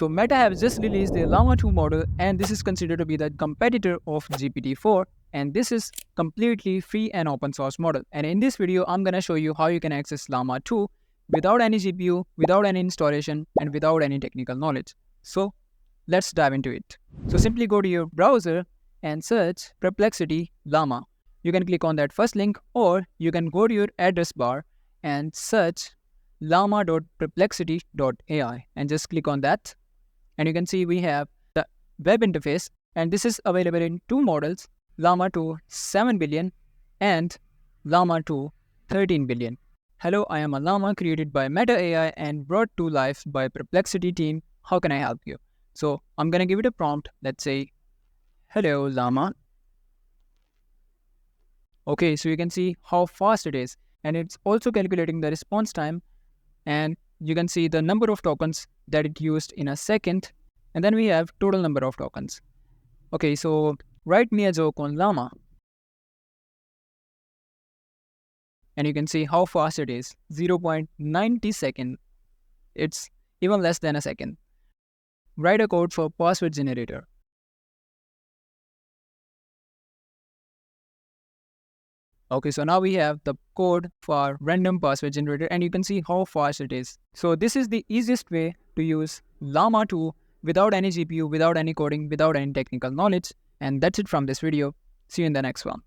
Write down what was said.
So Meta has just released their Llama 2 model, and this is considered to be the competitor of GPT-4, and this is completely free and open source model. And in this video, I'm gonna show you how you can access Llama 2 without any GPU, without any installation, and without any technical knowledge. So let's dive into it. So simply go to your browser and search Perplexity Llama. You can click on that first link, or you can go to your address bar and search llama.perplexity.ai and just click on that. And you can see we have the web interface, and this is available in two models, Llama 2 7 billion and Llama 2 13 billion. Hello, I am a llama created by Meta AI and brought to life by Perplexity team. How can I help you? So I'm gonna give it a prompt. Let's say, hello llama. Okay, so you can see how fast it is, and it's also calculating the response time, and you can see the number of tokens that it used in a second, and then we have total number of tokens. Okay, so write me a joke on llama, and you can see how fast it is, 0.90 second. It's even less than a second. Write a code for password generator. Okay, so now we have the code for random password generator, and you can see how fast it is. So this is the easiest way to use Llama 2 without any GPU, without any coding, without any technical knowledge. And that's it from this video. See you in the next one.